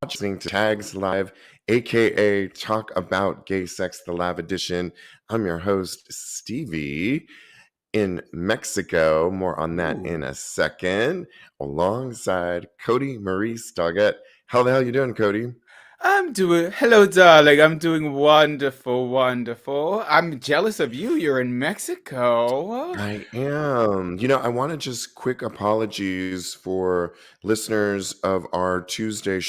listening to Tags Live, aka Talk About Gay Sex, the live edition. I'm your host, Stevie, in Mexico. More on that in Ooh. a second, alongside Kodi Maurice Doggette. How the hell you doing, Kodi? Hello, darling. I'm doing wonderful, wonderful. I'm jealous of you. You're in Mexico. I am. I want to just quick apologies for listeners of our Tuesday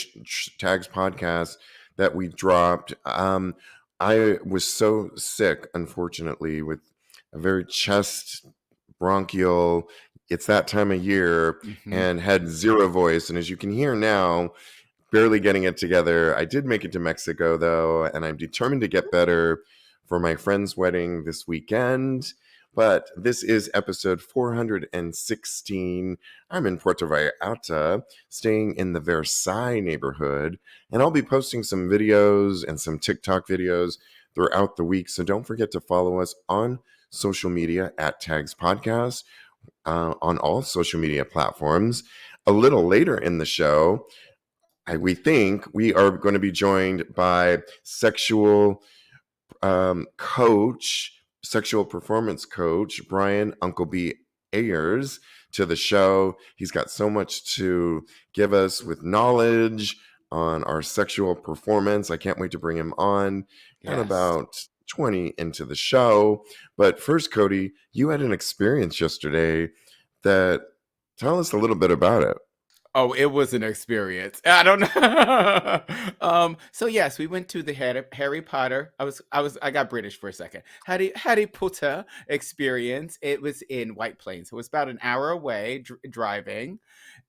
Tags podcast that we dropped. I was so sick, unfortunately, with a very chest bronchial. It's that time of year hmm and had zero voice. And as you can hear now, barely getting it together. I did make it to Mexico though, and I'm determined to get better for my friend's wedding this weekend. But this is episode 416. I'm in Puerto Vallarta, staying in the Versailles neighborhood, and I'll be posting some videos and some TikTok videos throughout the week. So don't forget to follow us on social media at Tags Podcast on all social media platforms. A little later in the show, we think we are going to be joined by sexual performance coach, Brian Uncle B. Ayers, to the show. He's got so much to give us with knowledge on our sexual performance. I can't wait to bring him on. Got Yes. about 20 into the show. But first, Kodi, you had an experience yesterday that tell us a little bit about it. Oh, it was an experience. I don't know. So yes, we went to the Harry Potter. I got British for a second. Harry Potter experience. It was in White Plains. So it was about an hour away driving,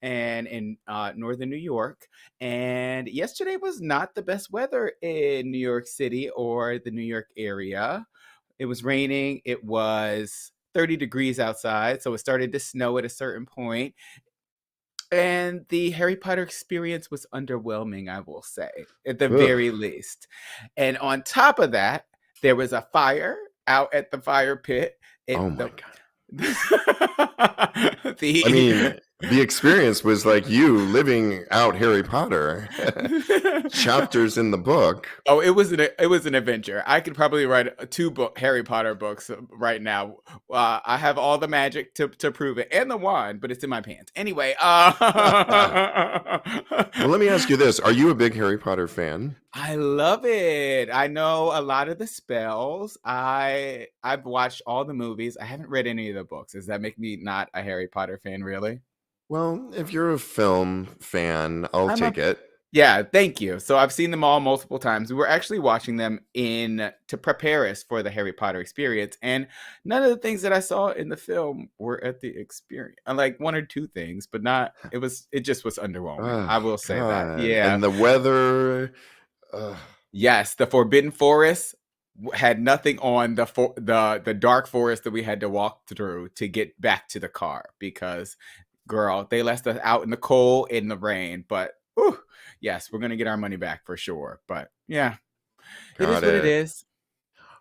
and in northern New York. And yesterday was not the best weather in New York City or the New York area. It was raining. It was 30 degrees outside, so it started to snow at a certain point. And the Harry Potter experience was underwhelming, I will say, at the Ugh. very least. And on top of that, there was a fire out at the fire pit. Oh It my the God. I the mean, the experience was like you living out Harry Potter chapters in the book. Oh, it was an adventure. I could probably write two Harry Potter books right now. I have all the magic to prove it, and the wand, but it's in my pants. Anyway, Well, let me ask you this. Are you a big Harry Potter fan? I love it. I know a lot of the spells. I've watched all the movies. I haven't read any of the books. Does that make me not a Harry Potter fan, really? Well, if you're a film fan, I'll I'm a take it. Yeah, thank you. So I've seen them all multiple times. We were actually watching them in to prepare us for the Harry Potter experience, and none of the things that I saw in the film were at the experience. Like one or two things, but not. It just was underwhelming. I Oh, will say that. God. Yeah. And the weather. Ugh. Yes, the Forbidden Forest had nothing on the dark forest that we had to walk through to get back to the car because, girl, they left us out in the cold in the rain. But whew, yes, we're gonna get our money back for sure. But yeah, it is Got what it it. is.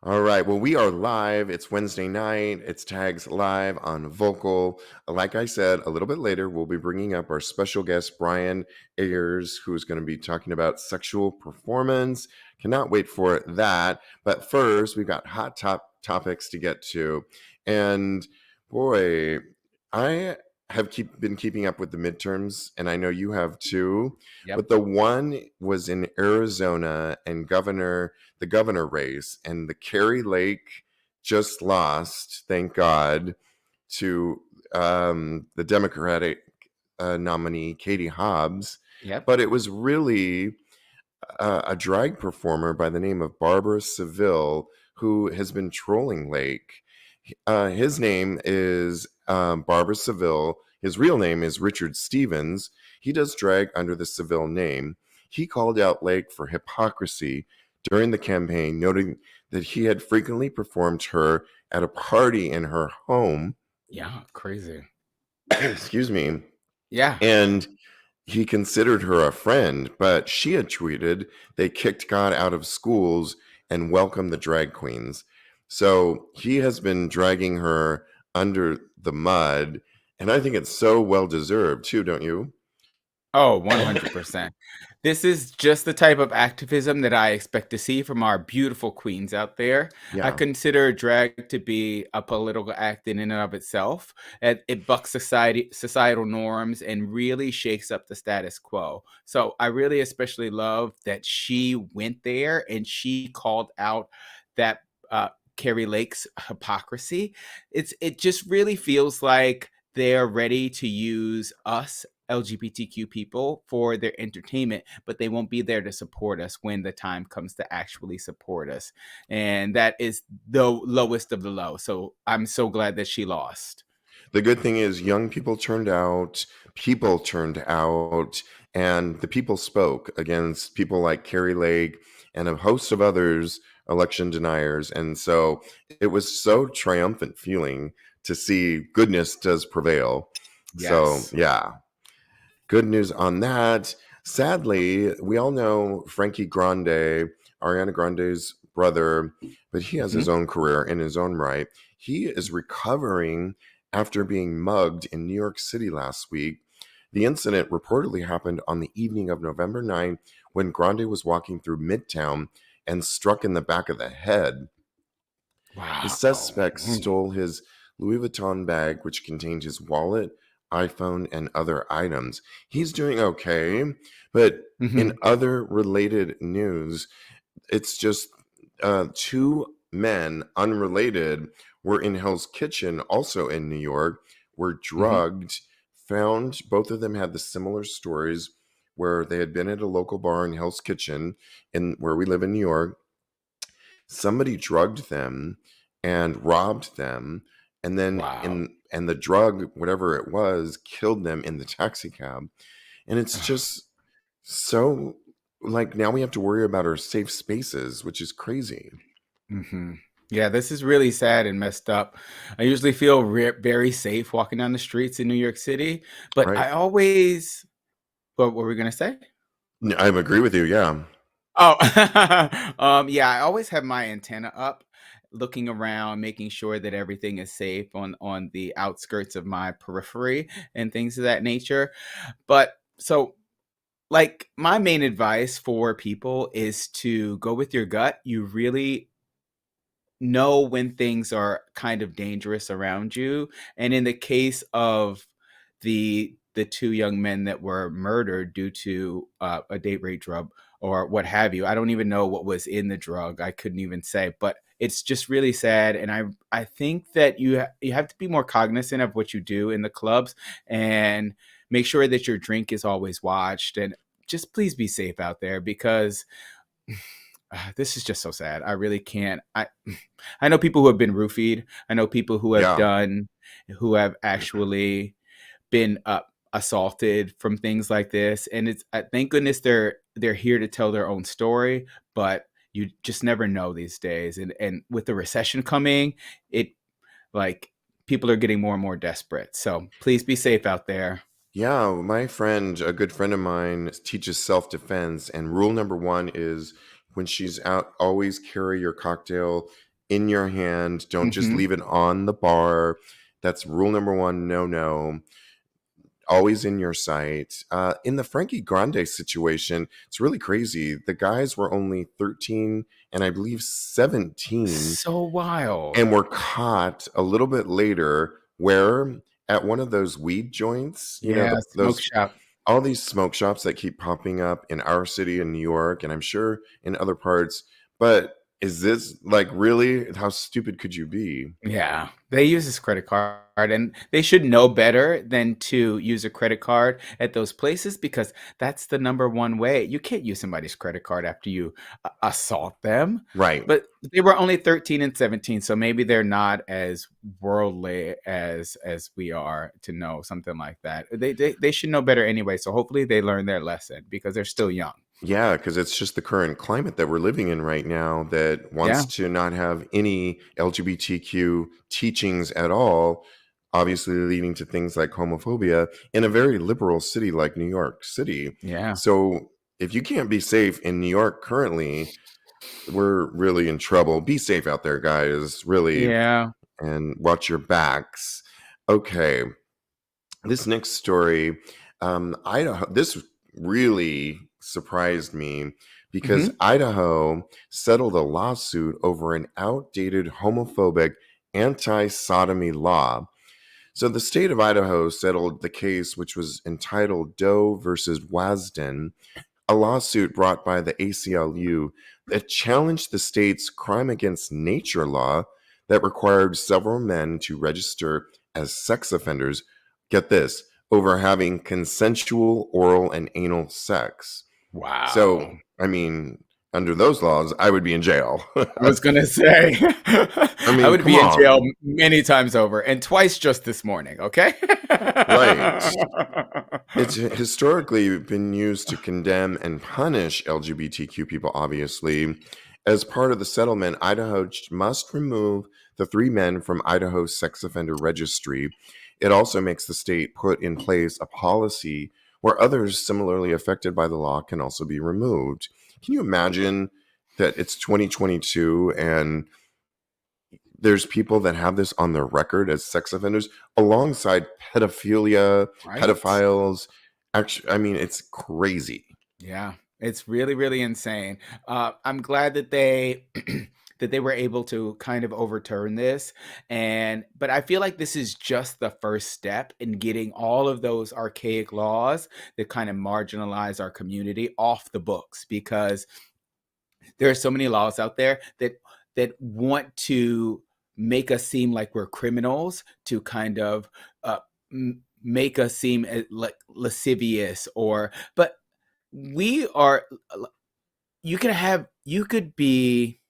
All right. Well, we are live. It's Wednesday night. It's Tags Live on Vocal. Like I said, a little bit later, we'll be bringing up our special guest, Brian Ayers, who's going to be talking about sexual performance. Cannot wait for that. But first, we've got hot topics to get to. And boy, I have been keeping up with the midterms, and I know you have too. Yep. But the one was in Arizona, and the governor race, and the Kerry Lake just lost, thank God, to the Democratic nominee Katie Hobbs. Yep. But it was really a drag performer by the name of Barbara Seville who has been trolling Lake. His name is Barbara Seville. His real name is Richard Stevens. He does drag under the Seville name. He called out Lake for hypocrisy during the campaign, noting that he had frequently performed her at a party in her home. Yeah. Crazy. Excuse me. Yeah. And he considered her a friend, but she had tweeted they kicked God out of schools and welcomed the drag queens. So he has been dragging her under the mud, and I think it's so well deserved too, don't you? Oh, 100%. This is just the type of activism that I expect to see from our beautiful queens out there. I Yeah. consider drag to be a political act in and of itself. It bucks societal norms and really shakes up the status quo. So I really especially love that she went there and she called out that uh, Carrie Lake's hypocrisy. It just really feels like they're ready to use us LGBTQ people for their entertainment, but they won't be there to support us when the time comes to actually support us. And that is the lowest of the low. So I'm so glad that she lost. The good thing is young people turned out, and the people spoke against people like Carrie Lake and a host of others, election deniers. And so it was so triumphant feeling to see goodness does prevail. So Yes. yeah, good news on that. Sadly, we all know Frankie Grande, Ariana Grande's brother, but he has his Mhm. own career in his own right. He is recovering after being mugged in New York City last week. The incident reportedly happened on the evening of November 9th when Grande was walking through Midtown and struck in the back of the head. The Wow. suspect stole his Louis Vuitton bag, which contained his wallet, iPhone, and other items. He's doing okay, but in Mhm. other related news, it's just two men, unrelated, were in Hell's Kitchen, also in New York, were Mhm. drugged, found both of them had the similar stories where they had been at a local bar in Hell's Kitchen in where we live in New York. Somebody drugged them and robbed them, and then Wow. and the drug, whatever it was, killed them in the taxi cab. And it's just so, like, now we have to worry about our safe spaces, which is crazy. Hmm. Yeah, this is really sad and messed up. I usually feel very safe walking down the streets in New York City, but Right. I always. What were we gonna say? I agree with you. Yeah. Oh, yeah, I always have my antenna up, looking around, making sure that everything is safe on the outskirts of my periphery and things of that nature. But so like my main advice for people is to go with your gut. You really know when things are kind of dangerous around you. And in the case of the two young men that were murdered due to a date rape drug or what have you, I don't even know what was in the drug. I couldn't even say, but it's just really sad. And I think that you have to be more cognizant of what you do in the clubs and make sure that your drink is always watched and just please be safe out there because this is just so sad. I really can't. I know people who have been roofied. I know people Yeah. who have actually been assaulted from things like this, and it's thank goodness they're here to tell their own story. But you just never know these days, and with the recession coming, it like people are getting more and more desperate. So please be safe out there. Yeah, my friend, a good friend of mine, teaches self defense, and rule number one is when she's out, always carry your cocktail in your hand. Don't just Hmm. leave it on the bar. That's rule number one. No, no. Always in your sight. In the Frankie Grande situation, it's really crazy. The guys were only 13 and I believe 17 So wild. and were caught a little bit later where at one of those weed joints, Yeah, smoke those shop. all these smoke shops that keep popping up in our city in New York, and I'm sure in other parts. But is this like really how stupid could you be? Yeah, they use this credit card and they should know better than to use a credit card at those places because that's the number one way. You can't use somebody's credit card after you assault them. Right. But they were only 13 and 17, so maybe they're not as worldly as we are to know something like that. They should know better anyway, so hopefully they learn their lesson because they're still young. Yeah, because it's just the current climate that we're living in right now that wants Yeah. to not have any LGBTQ teachings at all, obviously leading to things like homophobia in a very liberal city like New York City. Yeah. So if you can't be safe in New York currently, we're really in trouble. Be safe out there, guys, really, Yeah. and watch your backs. Okay, this next story. Idaho. This really surprised me because Hmm. Idaho settled a lawsuit over an outdated homophobic anti-sodomy law. So the state of Idaho settled the case, which was entitled Doe versus Wasden, a lawsuit brought by the ACLU that challenged the state's crime against nature law that required several men to register as sex offenders. Get this, over having consensual oral and anal sex. Wow. So, I mean, under those laws, I would be in jail. I was gonna say, I I mean, would come be in jail on. many times over, and twice just this morning. Okay. Right. It's historically been used to condemn and punish LGBTQ people, obviously. As part of the settlement, Idaho must remove the three men from Idaho's sex offender registry. It also makes the state put in place a policy where others similarly affected by the law can also be removed. Can you imagine that it's 2022 and there's people that have this on their record as sex offenders alongside pedophilia, Right. pedophiles? Actually, I mean, it's crazy. Yeah, it's really, really insane. I'm glad that they that they were able to kind of overturn this, and but I feel like this is just the first step in getting all of those archaic laws that kind of marginalize our community off the books, because there are so many laws out there that want to make us seem like we're criminals, to kind of make us seem like lascivious, or but we are you could be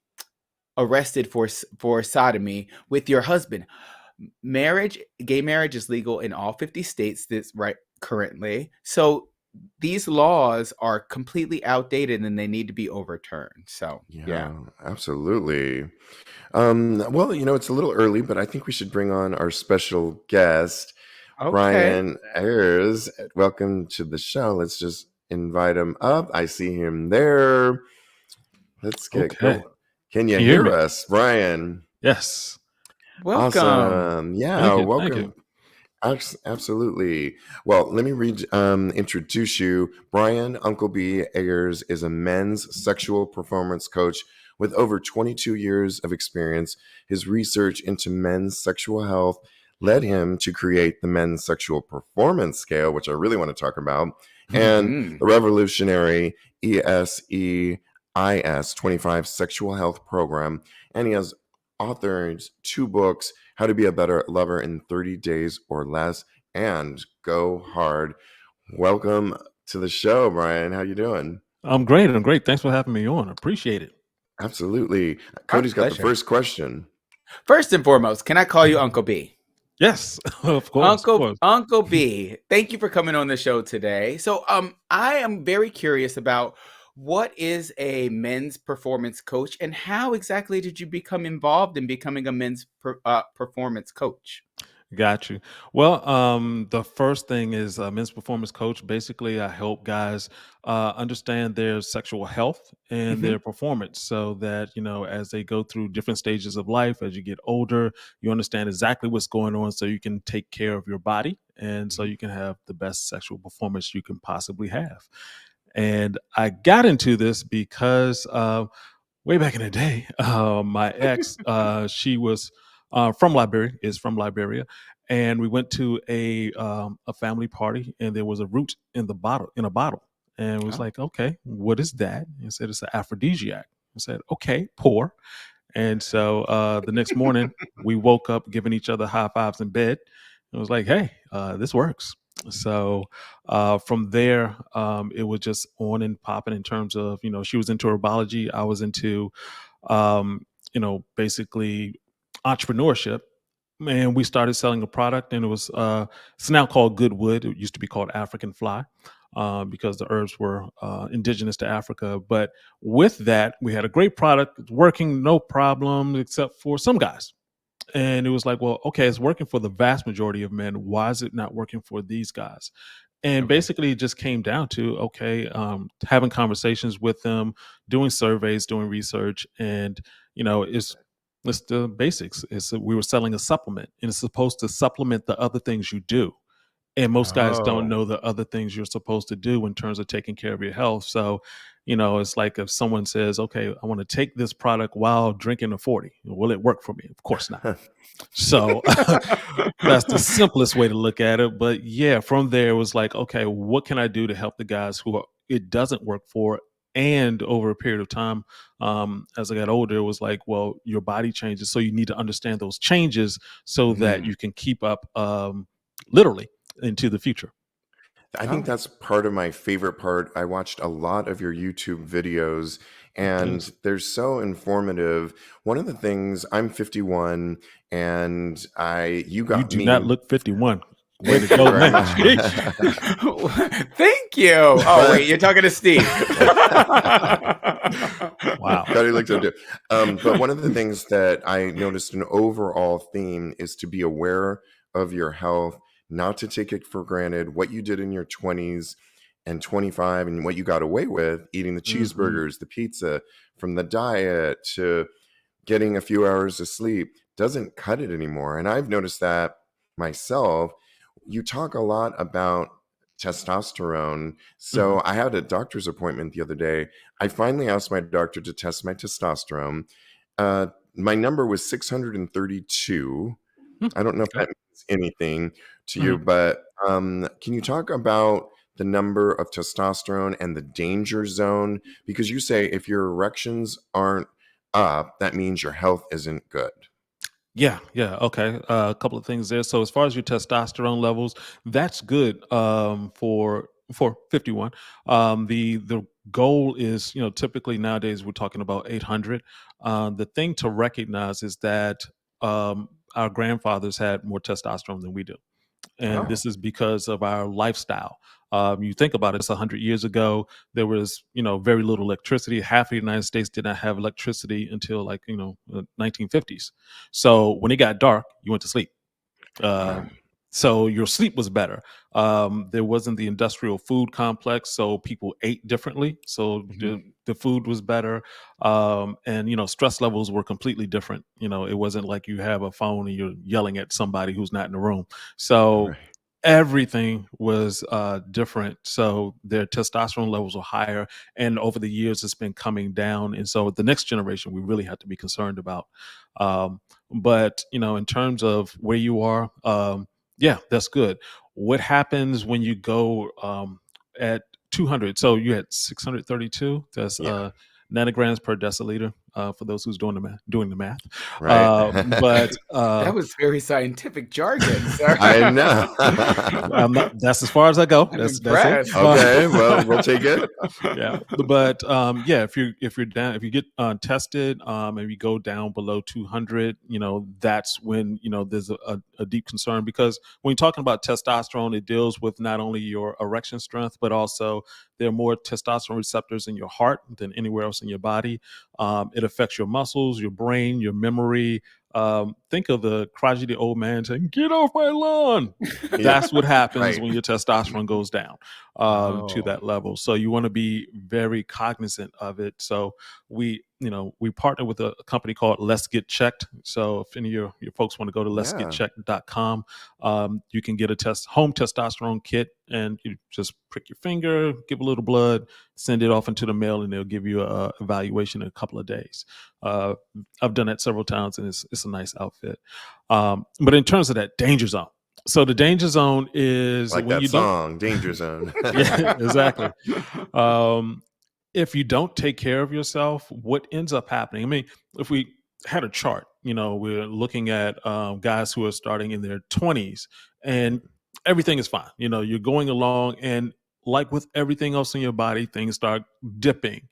arrested for sodomy with your husband. Marriage, gay marriage is legal in all 50 states this right currently. So these laws are completely outdated and they need to be overturned. So, yeah. Yeah, absolutely. Well, it's a little early, but I think we should bring on our special guest, Okay. Brian Ayers. Welcome to the show. Let's just invite him up. I see him there. Let's get Okay. going. Can you Can you hear hear me? us, Brian? Yes. Welcome. Awesome. Yeah, Thank you. Thank you. welcome. Absolutely. Well, let me introduce you. Brian Uncle B Ayers is a men's sexual performance coach with over 22 years of experience. His research into men's sexual health led him to create the men's sexual performance scale, which I really want to talk about, and Hmm. the revolutionary ESEIS 25 sexual health program. And he has authored two books, How to Be a Better Lover in 30 Days or Less, and Go Hard. Welcome to the show, Brian. How you doing? I'm great. I'm great. Thanks for having me on. Appreciate it. Absolutely. Our Cody's got the pleasure. first question. First and foremost, can I call you Uncle B? Yes, of course. Of Uncle course. Uncle B, thank you for coming on the show today. So, I am very curious about what is a men's performance coach, and how exactly did you become involved in becoming a men's performance coach? Got you. Well, the first thing is a men's performance coach. Basically, I help guys understand their sexual health and Hmm. their performance so that, as they go through different stages of life, as you get older, you understand exactly what's going on so you can take care of your body and so you can have the best sexual performance you can possibly have. And I got into this because way back in the day, my ex, she was from Liberia, is from Liberia, and we went to a family party, and there was a root in a bottle, and it was Oh. like, okay, what is that? He said it's an aphrodisiac. I said, okay, pour. And so the next morning, we woke up giving each other high fives in bed. It was like, hey, this works. So from there, it was just on and popping in terms of, she was into herbology. I was into, um, basically entrepreneurship. And we started selling a product, and it's now called Goodwood. It used to be called African Fly because the herbs were indigenous to Africa. But with that, we had a great product, it's working, no problem, except for some guys. And it was like, well, okay, it's working for the vast majority of men. Why is it not working for these guys? And Okay. basically, it just came down to, okay, having conversations with them, doing surveys, doing research, and it's the basics. We were selling a supplement, and it's supposed to supplement the other things you do. And most guys don't Oh. know the other things you're supposed to do in terms of taking care of your health. So, it's like if someone says, okay, I want to take this product while drinking a 40. Will it work for me? Of course not. So that's the simplest way to look at it. But yeah, from there it was like, okay, what can I do to help the guys it doesn't work for? And over a period of time, as I got older, it was like, well, your body changes. So you need to understand those changes so that Mm. you can keep up literally into the future. I think Oh. that's part of my favorite part. I watched a lot of your YouTube videos and Yes. they're so informative. One of the things, I'm 51 and you You got do not me. look 51. Way to Thank you go, very man. much. Sheesh. Thank you. Oh, wait, But you're talking to Steve. Wow. Cody looks up too. But one of the things that I noticed an overall theme is to be aware of your health, not to take it for granted. What you did in your 20s and 25 and what you got away with, eating the Mhm. cheeseburgers, the pizza, from the diet to getting a few hours of sleep, doesn't cut it anymore. And I've noticed that myself. You talk a lot about testosterone. So Mhm. I had a doctor's appointment the other day. I finally asked my doctor to test my testosterone. My number was 632. Hmm. I don't know if Okay. that means anything to you, Mhm. but can you talk about the number of testosterone and the danger zone? Because you say if your erections aren't up, that means your health isn't good. Yeah, yeah. Okay. A couple of things there. So as far as your testosterone levels, that's good for 51. The goal is, typically nowadays we're talking about 800. The thing to recognize is that our grandfathers had more testosterone than we do, and Oh. this is because of our lifestyle. You think about it, it's 100 years ago. There was, very little electricity. Half of the United States did not have electricity until like, the 1950s. So when it got dark, you went to sleep. Wow. Um, so your sleep was better. There wasn't the industrial food complex, so people ate differently. So Mhm. the food was better, and stress levels were completely different. It wasn't like you have a phone and you're yelling at somebody who's not in the room. So Right. everything was different. So their testosterone levels were higher, and over the years, it's been coming down. And so the next generation, we really have to be concerned about. But in terms of where you are, yeah, that's good. What happens when you go at 200? So you had 632. That's Yeah. nanograms per deciliter. For those who's doing the math. Right. But That was very scientific jargon, sir. I know. I'm not. That's as far as I go. I'm That's it. impressed. Okay. Well, we'll take it. Yeah, but yeah, if you're down, if you get tested, and you go down below 200, that's when there's a deep concern, because when you're talking about testosterone, it deals with not only your erection strength, but also there are more testosterone receptors in your heart than anywhere else in your body. It affects your muscles, your brain, your memory. Think of the crotchety old man saying, "Get off my lawn." Yeah. That's what happens Right. when your testosterone goes down to Oh. that level. So you want to be very cognizant of it. So we partner with a company called Let's Get Checked. So if any of your folks want to go to Yeah. letsgetchecked.com, you can get a home testosterone kit, and you just prick your finger, give a little blood, send it off into the mail, and they'll give you a evaluation in a couple of days. Uh, I've done that several times, and it's a nice outfit. But in terms of that danger zone, so the danger zone is Like when that you don't. song, Danger Zone. Yeah, exactly. Um, if you don't take care of yourself, what ends up happening? I mean, if we had a chart, we're looking at guys who are starting in their 20s, and everything is fine. You're going along, and like with everything else in your body, things start dipping.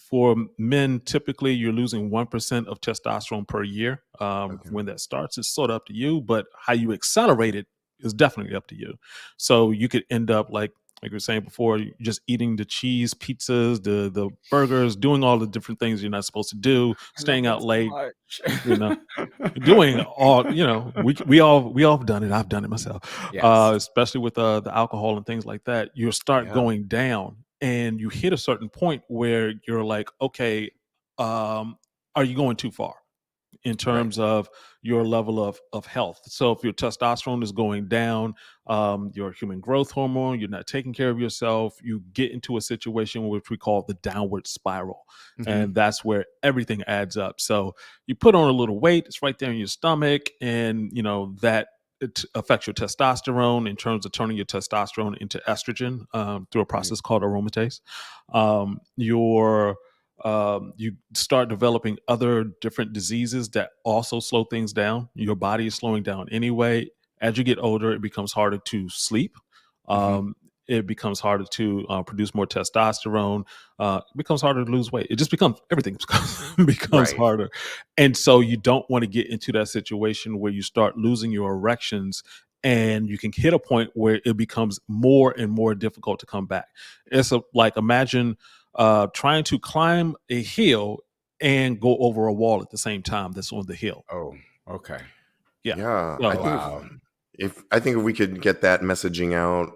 For men, typically you're losing 1% of testosterone per year. Okay. When that starts, it's sort of up to you, but how you accelerate it is definitely up to you. So you could end up like we were saying before, just eating the cheese pizzas, the burgers, doing all the different things you're not supposed to do, I love staying that out so late, much. you know, doing all, we all have done it. I've done it myself, Yes. especially with the alcohol and things like that. You start Yeah. going down, and you hit a certain point where you're like, okay, are you going too far? in Right. terms of your level of health. So if your testosterone is going down, your human growth hormone, you're not taking care of yourself, you get into a situation which we call the downward spiral. Hmm. And that's where everything adds up. So you put on a little weight, it's right there in your stomach, and that it affects your testosterone in terms of turning your testosterone into estrogen through a process called aromatase. You start developing other different diseases that also slow things down. Your body is slowing down anyway. As you get older, it becomes harder to sleep. Hmm. It becomes harder to produce more testosterone. It becomes harder to lose weight. It just becomes everything becomes Right. harder, and so you don't want to get into that situation where you start losing your erections, and you can hit a point where it becomes more and more difficult to come back. Like imagine trying to climb a hill and go over a wall at the same time that's on the hill. Oh, okay. Yeah. Yeah, I So, think Wow. if we could get that messaging out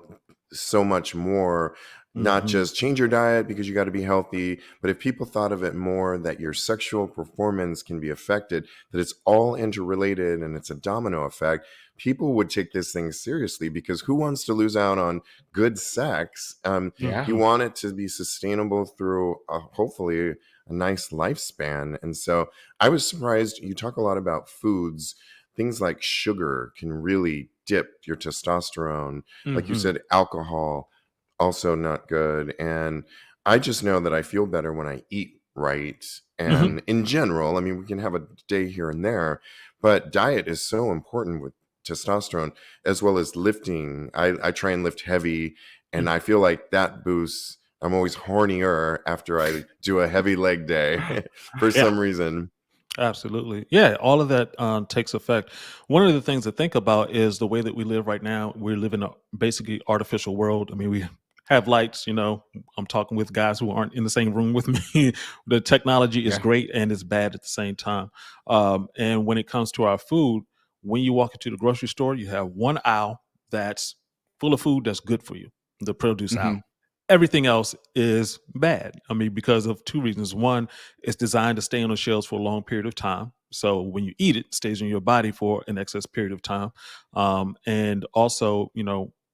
so much more, not mhm. just change your diet because you got to be healthy, but if people thought of it more that your sexual performance can be affected, that it's all interrelated and it's a domino effect, people would take this thing seriously because who wants to lose out on good sex? Yeah. You Mhm. want it to be sustainable through hopefully a nice lifespan. And so I was surprised you talk a lot about foods. Things like sugar can really dip your testosterone. Like you Mhm. said, alcohol, also not good. And I just know that I feel better when I eat right. Mhm. And in general, I mean, we can have a day here and there, but diet is so important with testosterone as well as lifting. I try and lift heavy, and I feel like that boosts. I'm always hornier after I do a heavy leg day for Yeah. some reason. Absolutely. Yeah, all of that takes effect. One of the things to think about is the way that we live right now. We live in a basically artificial world. I mean, we have lights, I'm talking with guys who aren't in the same room with me. The technology is Yeah. great and it's bad at the same time. And when it comes to our food, when you walk into the grocery store, you have one aisle that's full of food that's good for you, the produce Hmm. aisle. Everything else is bad. I mean, because of two reasons. One, it's designed to stay on the shelves for a long period of time. So when you eat it, it stays in your body for an excess period of time. And also,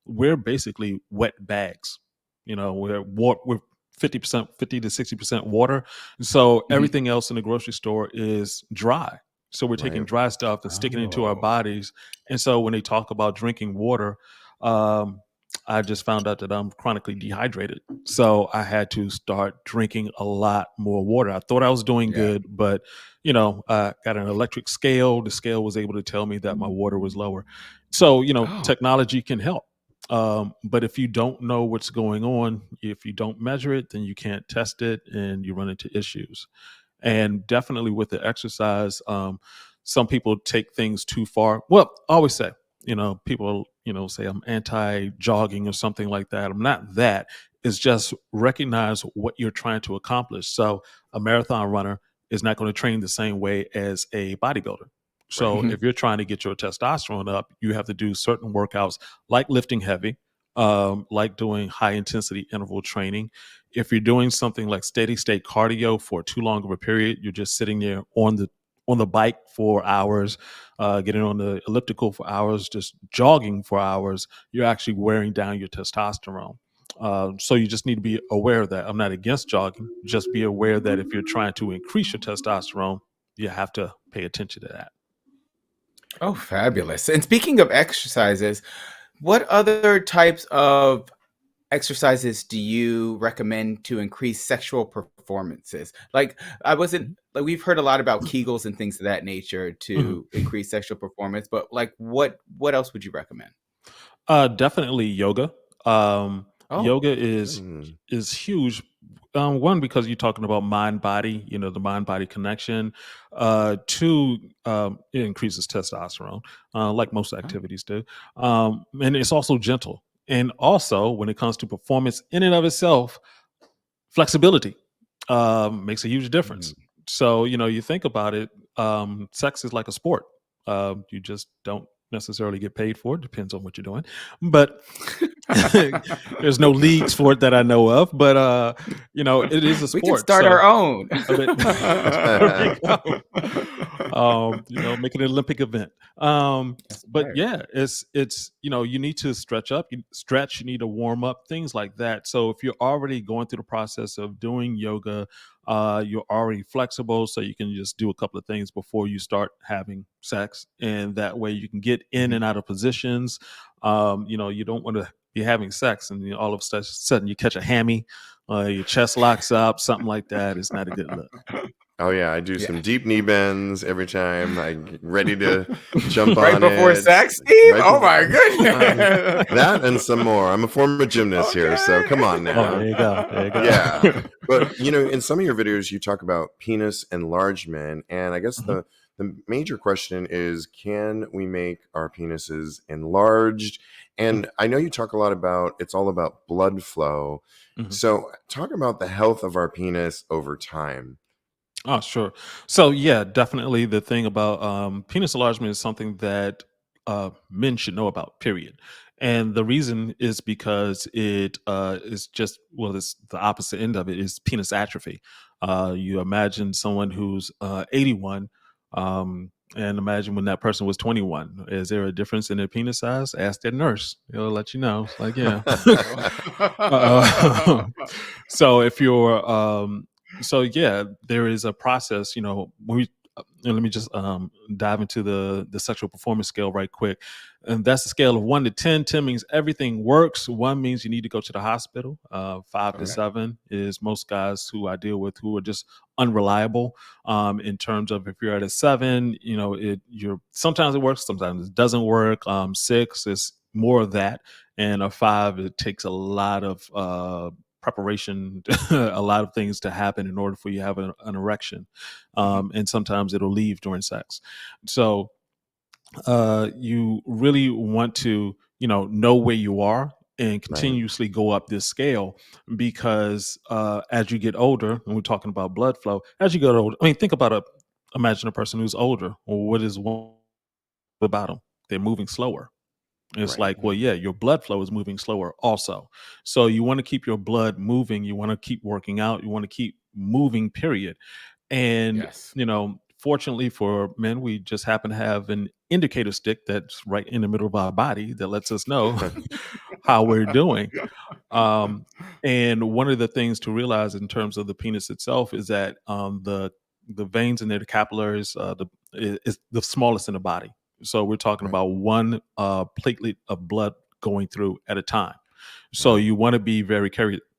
we're basically wet bags. We're 50%, 50 to 60% water. So Hmm. everything else in the grocery store is dry. So we're taking Right. dry stuff and sticking it into our Oh. bodies. And so when they talk about drinking water, um, I just found out that I'm chronically dehydrated. So I had to start drinking a lot more water. I thought I was doing Yeah. good, but I got an electric scale. The scale was able to tell me that my water was lower. So, Oh. technology can help. But if you don't know what's going on, if you don't measure it, then you can't test it and you run into issues. And definitely with the exercise, some people take things too far. Well, I always say, people, say I'm anti jogging or something like that. I'm not that. It's just recognize what you're trying to accomplish. So a marathon runner is not going to train the same way as a bodybuilder. So Right. Hmm. if you're trying to get your testosterone up, you have to do certain workouts like lifting heavy, like doing high intensity interval training. If you're doing something like steady state cardio for too long of a period, you're just sitting there on the bike for hours, getting on the elliptical for hours, just jogging for hours, you're actually wearing down your testosterone. So you just need to be aware of that. I'm not against jogging. Just be aware that if you're trying to increase your testosterone, you have to pay attention to that. Oh, fabulous. And speaking of exercises, what other types of exercises do you recommend to increase sexual performances? Like, I wasn't like we've heard a lot about Kegels and things of that nature Mhm. to increase sexual performance, but like what else would you recommend? Definitely yoga. Um, Oh, yoga is Mm. is huge. One, because you're talking about mind body, the mind body connection. Two, it increases testosterone, like most oh, activities do, and it's also gentle. And also, when it comes to performance in and of itself, flexibility makes a huge difference. mm. So, you think about it, sex is like a sport. You just don't necessarily get paid for it. Depends on what you're doing. But there's no leagues for it that I know of. But, it is a We can sport. start our So own. there you go. Make it an Olympic event. That's But right. yeah, it's you need to stretch up, you need to warm up, things like that. So if you're already going through the process of doing yoga, you're already flexible, so you can just do a couple of things before you start having sex, and that way you can get in Mhm. and out of positions. You don't want to be having sex and all of a sudden you catch a hammy, your chest locks up, something like that. It's not a good look. Oh yeah, I do Yeah. some deep knee bends every time. I get ready to jump Right on before it. sex, Steve? Right Oh my before goodness. that and some more. I'm a former gymnast here, so come on Oh, there now. you go. There you go. Yeah. But in some of your videos you talk about penis enlargement, and I guess Mhm, the major question is, can we make our penises enlarged? mhm, And I know you talk a lot about it's all about blood flow. mhm. So talk about the health of our penis over time. Oh, sure. So yeah, definitely the thing about penis enlargement is something that men should know about, period. And the reason is because it is just, well, it's the opposite end of it is penis atrophy. You imagine someone who's 81, and imagine when that person was 21. Is there a difference in their penis size? Ask their nurse. They'll let you know. It's like, yeah. uh, so if you're so yeah, there is a process. When let me just dive into the sexual performance scale right quick, and that's a scale of 1 to 10. 10 means everything works. 1 means you need to go to the hospital. 5 to Okay. 7 is most guys who I deal with who are just unreliable. In terms of if you're at a 7, you're sometimes it works, sometimes it doesn't work. 6 is more of that, and a 5, it takes a lot of preparation, a lot of things to happen in order for you to have an erection, Mhm. and sometimes it'll leave during sex. So you really want to know where you are and Right. continuously go up this scale, because as you get older, and we're talking about blood flow, as you get older, I mean, think about imagine a person who's older. Well, what is one about them? They're moving slower. It's Right. like, well, yeah, your blood flow is moving slower also. So you want to keep your blood moving. You want to keep working out. You want to keep moving, period. And, Yes. fortunately for men, we just happen to have an indicator stick that's right in the middle of our body that lets us know how we're doing. Um, and one of the things to realize in terms of the penis itself is that the veins in there, the capillaries, is the smallest in the body. So we're talking Right. about one platelet of blood going through at a time. So Right. you want to be very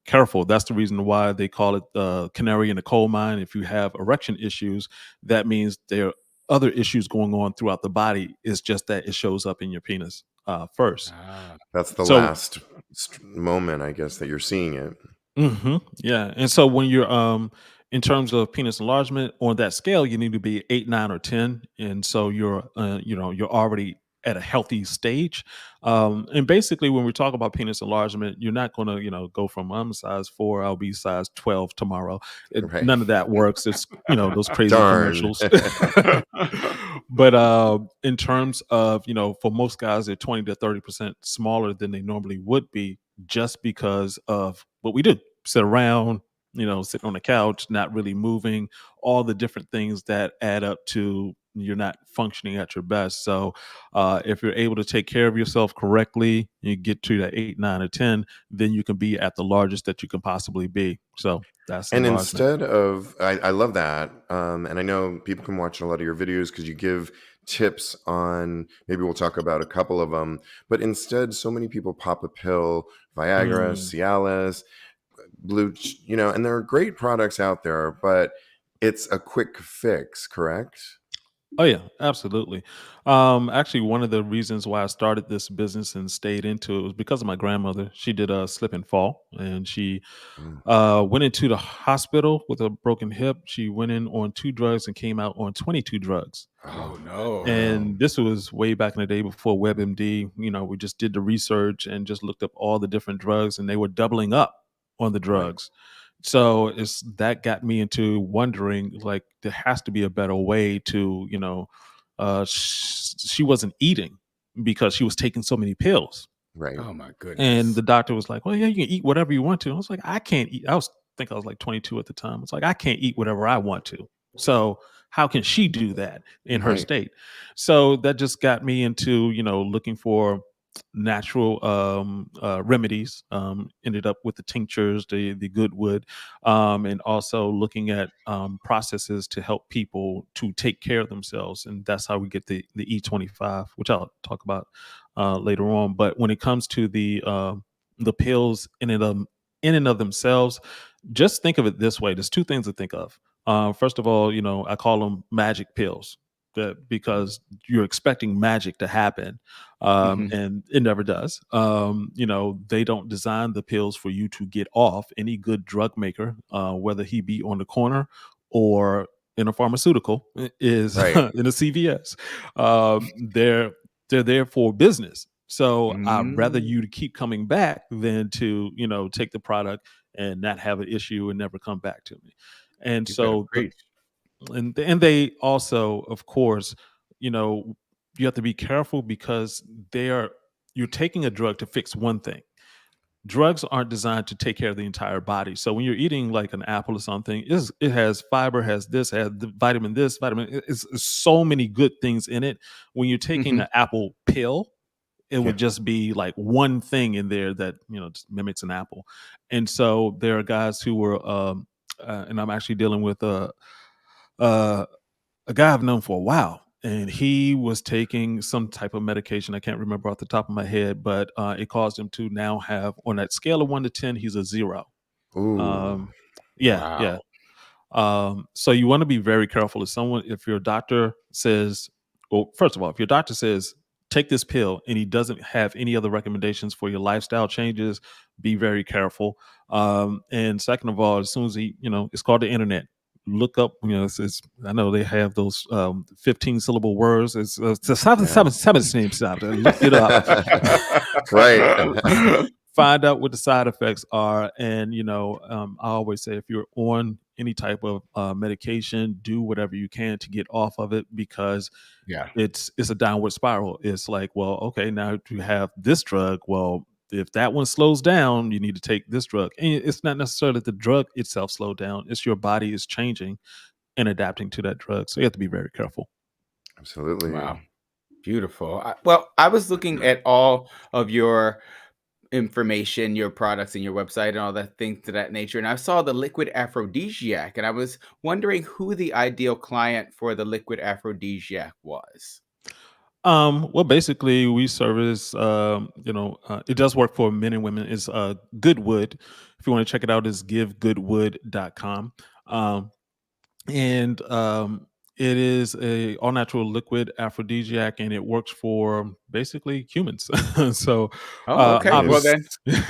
careful. That's the reason why they call it the canary in the coal mine. If you have erection issues, that means there are other issues going on throughout the body. It's just that it shows up in your penis first. Ah. That's the So last moment, I guess, that you're seeing it. yeah, and so when you're in terms of penis enlargement on that scale, you need to be 8, 9, or 10, and so you're already at a healthy stage. And basically, when we talk about penis enlargement, you're not going to go from I'm size 4, I'll be size 12 tomorrow. Right. None of that works. It's those crazy Darn. commercials. But in terms of for most guys, they're 20 to 30% smaller than they normally would be, just because of what we do. Sit around, sitting on the couch, not really moving, all the different things that add up to you're not functioning at your best. So if you're able to take care of yourself correctly, you get to that 8, 9, or 10, then you can be at the largest that you can possibly be. So that's And enlargement. instead of, I love that. And I know people can watch a lot of your videos because you give tips on, maybe we'll talk about a couple of them. But instead, so many people pop a pill, Viagra, Mm. Cialis, and there are great products out there, but it's a quick fix, correct? Oh yeah, absolutely. Actually, one of the reasons why I started this business and stayed into it was because of my grandmother. She did a slip and fall, and she Mm. went into the hospital with a broken hip. She went in on 2 drugs and came out on 22 drugs. Oh, Oh no. wow. And this was way back in the day before WebMD. We just did the research and just looked up all the different drugs, and they were doubling up on the Right. drugs. So it's that got me into wondering, like, there has to be a better way to, she wasn't eating because she was taking so many pills. Right. Oh my And the goodness. doctor was like, "Well, yeah, you can eat whatever you want to." I was like, "I can't eat." I was like 22 at the time. It's like I can't eat whatever I want to. So how can she do that in her Right. state? So that just got me into, looking for natural remedies. Ended up with the tinctures, the good wood, and also looking at processes to help people to take care of themselves, and that's how we get the E25, which I'll talk about later on. But when it comes to the pills in and of themselves, just think of it this way. There's two things to think of. First of all, I call them magic pills, because you're expecting magic to happen, Hmm. and it never does. They don't design the pills for you to get off. Any good drug maker, whether he be on the corner or in a pharmaceutical, is Right. in a CVS. They're there for business. So I'd rather Mm. you to keep coming back than to take the product and not have an issue and never come back to me. And You better so preach. and they also, of course, you know you have to be careful because you're taking a drug to fix one thing. Drugs aren't designed to take care of the entire body. So when you're eating like an apple or something, it has fiber, has this, has the vitamin, it's so many good things in it. When you're taking Hmm. an apple pill, it Yeah. would just be like one thing in there that just mimics an apple. And so there are guys who were and I'm actually dealing with uh a guy I've known for a while, and he was taking some type of medication. I can't remember off the top of my head, but it caused him to now have, on that scale of 1 to 10, he's a 0. Ooh. Um, yeah, Wow. yeah. So you want to be very careful. If your doctor says, well, first of all, if your doctor says take this pill and he doesn't have any other recommendations for your lifestyle changes, be very careful. And second of all, as soon as it's called the internet. Look up, I know they have those 15 syllable words. It's seven, Yeah. seven, seven, look it up. Right. Find out what the side effects are, and I always say, if you're on any type of medication, do whatever you can to get off of it, because Yeah. it's a downward spiral. It's like, well, okay, now you have this drug. Well, if that one slows down, you need to take this drug. And it's not necessarily that the drug itself slowed down, it's your body is changing and adapting to that drug, so you have to be very careful. Absolutely. Wow. Beautiful. Well, I was looking at all of your information, your products, and your website, and all that things to that nature. And I saw the liquid aphrodisiac, and I was wondering who the ideal client for the liquid aphrodisiac was. Well, basically, we service. It does work for men and women. It's Goodwood. If you want to check it out, is givegoodwood.com. Um, and it is a all natural liquid aphrodisiac, and it works for basically humans. So Oh, okay. Well obviously, Nice. then,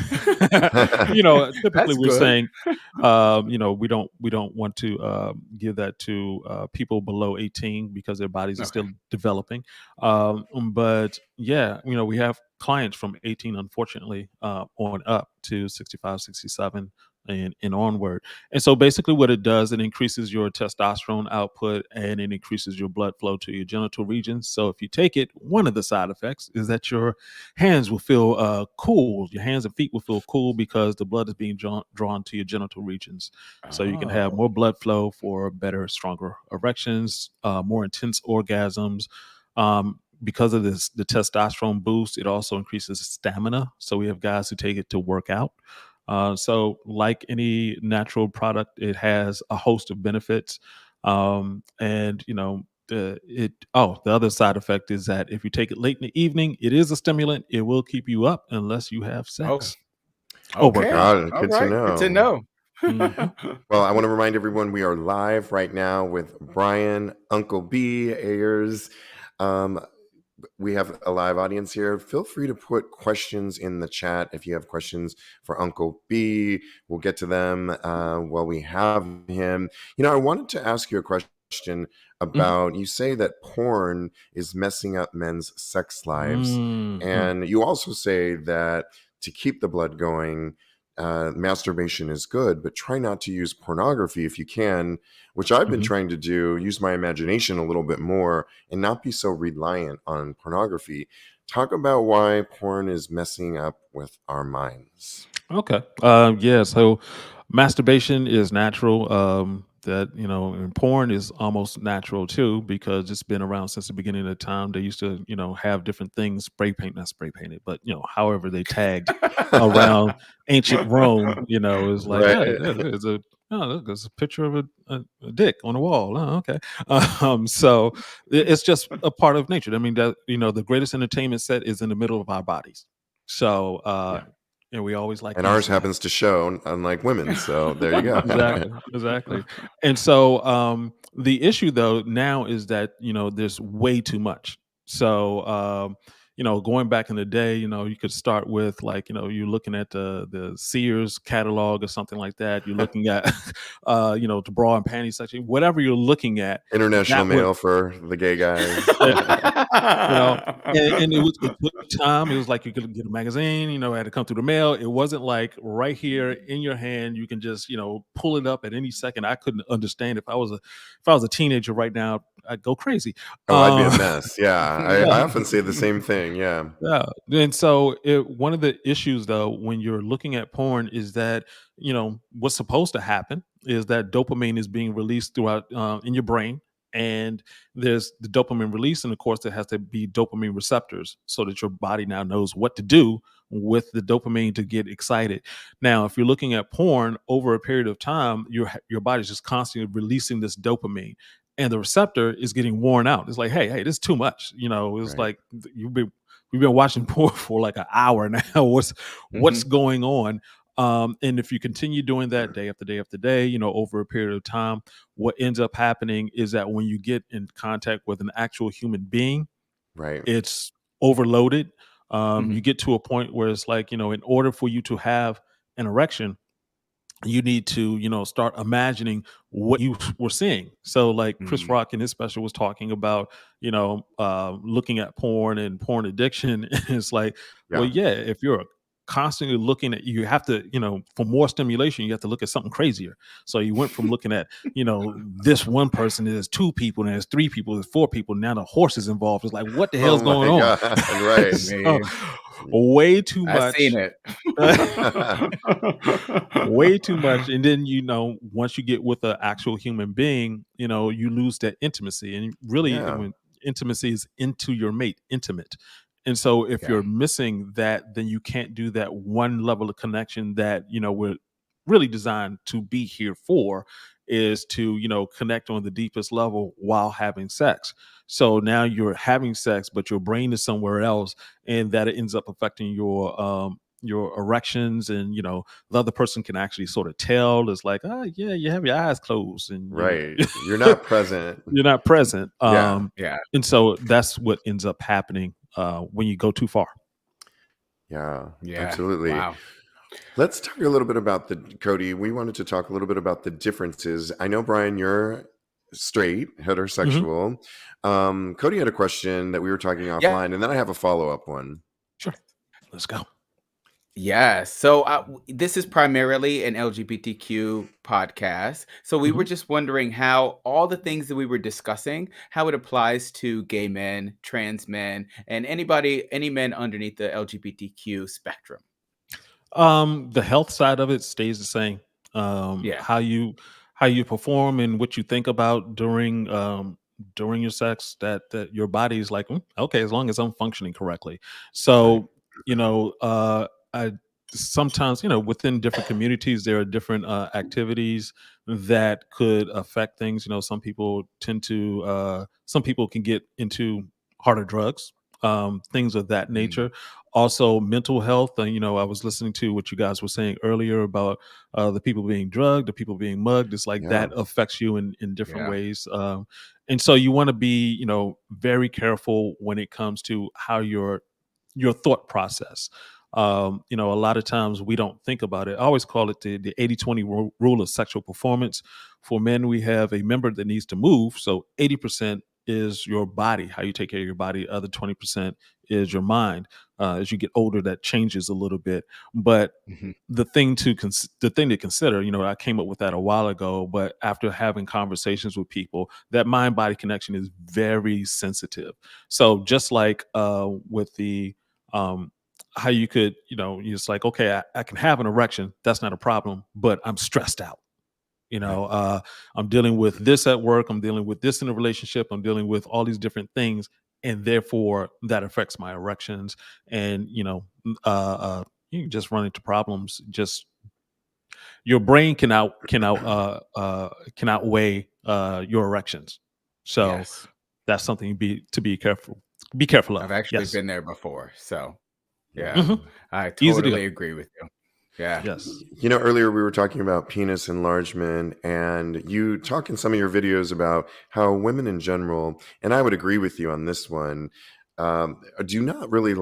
typically that's we're good. saying, we don't want to give that to people below 18 because their bodies are Okay. still developing. But yeah, we have clients from 18, unfortunately, on up to 65, 67, and onward. And so basically what it does, it increases your testosterone output and it increases your blood flow to your genital regions. So if you take it, one of the side effects is that your hands will feel cool. Your hands and feet will feel cool because the blood is being drawn to your genital regions. So you can have Oh, more blood flow for better, stronger erections, more intense orgasms. Because of this, the testosterone boost, it also increases stamina. So we have guys who take it to work out. So, like any natural product, it has a host of benefits. And the other side effect is that if you take it late in the evening, it is a stimulant. It will keep you up unless you have oh, sex or work okay. out. Got it. All Good to right. Good to know. know. Mhm. Well, I want to remind everyone we are live right now with Brian, Uncle B, Ayers. Um, we have a live audience here. Feel free to put questions in the chat if you have questions for Uncle B. We'll get to them while we have him. I wanted to ask you a question Mhm. about, you say that porn is messing up men's sex lives. Mhm. And you also say that to keep the blood going, masturbation is good, but try not to use pornography if you can, which I've been Mhm. trying to do, use my imagination a little bit more and not be so reliant on pornography. Talk about why porn is messing up with our minds. Okay. Yeah. So masturbation is natural. that and porn is almost natural too, because it's been around since the beginning of time. They used to have different things, spray paint, not spray painted, but however they tagged around ancient Rome. Is like, Right. hey, there's a oh, look, there's a picture of a dick on the wall. Oh, okay. So it's just a part of nature. I mean, that the greatest entertainment set is in the middle of our bodies. So Yeah. and we always like And ours using that. happens to show, unlike women. So there you go. Exactly. And so the issue though now is that there's way too much. So going back in the day, you could start with like you're looking at the Sears catalog or something like that. You're looking at the bra and panty section, whatever you're looking at. International That was mail for the gay guys. you know, and it took time. It was like you could get a magazine, it had to come through the mail. It wasn't like right here in your hand. You can just, pull it up at any second. I couldn't understand if I was a teenager right now, I'd go crazy. Oh, I'd be a Um, mess. Yeah. I often say the same thing. Yeah. yeah. And so one of the issues though, when you're looking at porn is that, what's supposed to happen is that dopamine is being released throughout in your brain. And there's the dopamine release, and of course, there has to be dopamine receptors so that your body now knows what to do with the dopamine to get excited. Now, if you're looking at porn over a period of time, your body's just constantly releasing this dopamine, and the receptor is getting worn out. It's like, hey, this is too much. It's Right. like we've been watching porn for like an hour now. What's Mhm. going on? And if you continue doing that day after day after day, over a period of time, what ends up happening is that when you get in contact with an actual human being, Right. it's overloaded. You Mhm. get to a point where it's like, in order for you to have an erection, you need to start imagining what you were seeing. So like Chris Mm. Rock in his special was talking about looking at porn and porn addiction. It's like, well, Yeah. yeah, if you're constantly looking at, you have to for more stimulation, you have to look at something crazier. So you went from looking at this one person, there's two people, and there's three people, there's four people, now the horse is involved. It's like, what the Oh hell's going my on? God. Right. So Man, way too I seen much. it. Way too much. And then once you get with an actual human being, you lose that intimacy. And really, Yeah. when intimacy is into your mate, intimate. And so if Yeah. you're missing that, then you can't do that one level of connection that we're really designed to be here for, is to connect on the deepest level while having sex. So now you're having sex, but your brain is somewhere else, and that ends up affecting your erections. And the other person can actually sort of tell. It's like, oh yeah, you have your eyes closed, and Right. You're not present. you're not present. Yeah. Yeah. And so that's what ends up happening when you go too far. Yeah. Yeah. Absolutely. Wow. Let's talk a little bit about Cody. We wanted to talk a little bit about the differences. I know, Brian, you're straight, Mhm. heterosexual. Cody had a question that we were talking Yeah. offline, and then I have a follow-up one. Sure. Let's go. Yeah. So this is primarily an LGBTQ podcast. So we were Mhm. just wondering how all the things that we were discussing, how it applies to gay men, trans men, and any men underneath the LGBTQ spectrum. The health side of it stays the same. Yeah. How you perform and what you think about during your sex, that your body's like, okay, as long as I'm functioning correctly. Right. So I sometimes within different communities there are different activities that could affect things. Some people can get into harder drugs, things of that Mm. nature. Also mental health. I was listening to what you guys were saying earlier about the people being drugged, the people being mugged. It's like Yeah. that affects you in different Yeah. ways. And so you want to be very careful when it comes to how your thought process. A lot of times we don't think about it. I always call it the 80-20 rule of sexual performance. For men, we have a member that needs to move. So 80% is your body, how you take care of your body. Other 20% is your mind. As you get older, that changes a little bit. But Mhm. the thing to consider, I came up with that a while ago, but after having conversations with people, that mind body connection is very sensitive. So just like with the um, how you could, you're just like, okay, I can have an erection, that's not a problem, but I'm stressed out. I'm dealing with this at work, I'm dealing with this in a relationship, I'm dealing with all these different things, and therefore that affects my erections. And you can just run into problems. Just your brain can outweigh your erections. So Yes. that's something to be careful I've of. actually Yes. been there before. So, yeah, Yeah. Hmm. I Easy to do. totally agree with you. Yeah. Yes. Earlier we were talking about penis enlargement, and you talk in some of your videos about how women in general, and I would agree with you on this one, do not really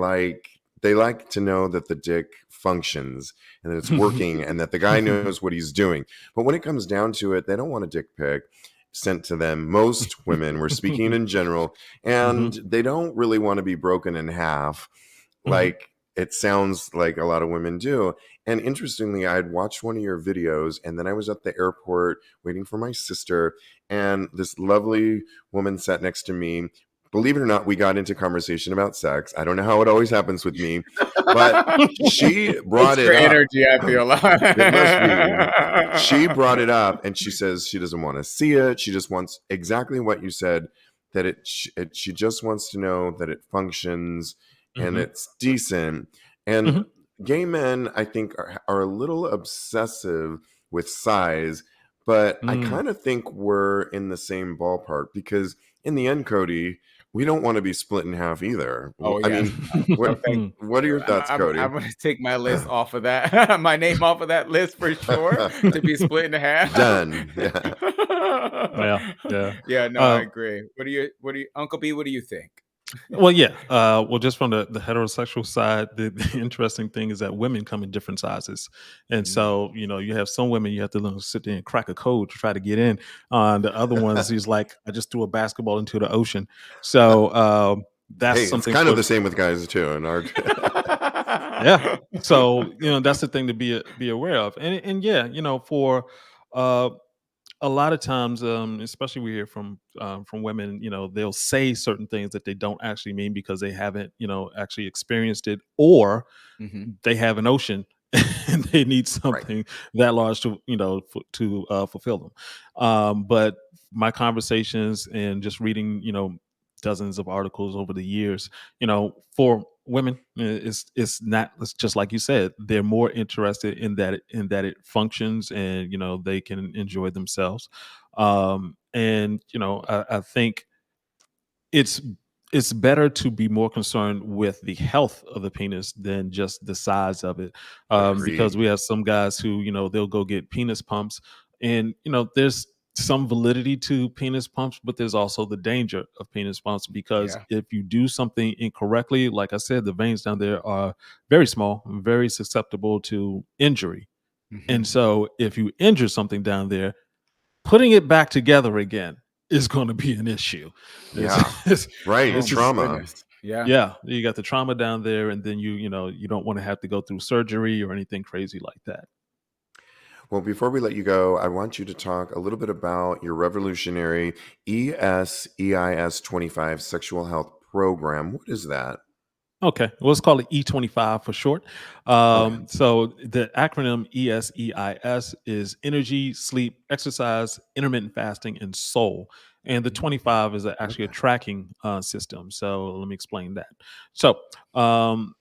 they like to know that the dick functions and that it's working and that the guy knows what he's doing. But when it comes down to it, they don't want a dick pic sent to them. Most women, we're speaking in general, Hmm. and they don't really want to be broken in half Hmm. like it sounds like a lot of women do. And interestingly, I had watched one of your videos, and then I was at the airport waiting for my sister, and this lovely woman sat next to me. Believe it or not, we got into conversation about sex. I don't know how it always happens with me, but she brought It's it your up. energy, I feel It must be. She like. brought it up, and she says she doesn't want to see it. She just wants exactly what you said, that she just wants to know that it functions and Hmm. it's decent. And Hmm. gay men, I think, are a little obsessive with size, but I Mm. kind of think we're in the same ballpark because in the end, Cody, we don't want to be split in half either. Oh, I yeah. mean, No, thank what are you. your thoughts, I'm Cody? gonna take my list off of that, my name off of that list for sure, to be split in half. Done. Yeah. Yeah, yeah. Yeah, no, I Uh, agree. What do you Uncle B, what do you think? well, yeah. Well, just from the heterosexual side, the interesting thing is that women come in different sizes, and Mm. so you have some women you have to sit there and crack a code to try to get in. On the other ones, he's like, I just threw a basketball into the ocean. So that's Hey, it's something kind of for the same with guys too. In our yeah. So that's the thing to be aware of, and yeah, for uh a lot of times, especially we hear from women, they'll say certain things that they don't actually mean because they haven't, actually experienced it, or Mhm. they have an ocean and they need right. something that large to, to fulfill them. But my conversations and just reading, dozens of articles over the years, for women, it's just like you said, they're more interested in that it functions and they can enjoy themselves. And I think it's it's better to be more concerned with the health of the penis than just the size of it, because Agreed. we have some guys who they'll go get penis pumps, and there's some validity to penis pumps, but there's also the danger of penis pumps because Yeah. if you do something incorrectly, like I said, the veins down there are very small, very susceptible to injury, and Mhm. so if you injure something down there, putting it back together again is going to be an issue. It's, Yeah. it's, Right. Oh it's my just, Trauma. goodness. Yeah. yeah, you got the trauma down there, and then you don't want to have to go through surgery or anything crazy like that. Well, before we let you go, I want you to talk a little bit about your revolutionary ESEIS 25 sexual health program. What is that? Okay, well, let's call it E25 for short. Okay. So the acronym ESEIS is energy, sleep, exercise, intermittent fasting, and soul. And the Mm. 25 is actually a Okay. tracking system. So let me explain that. So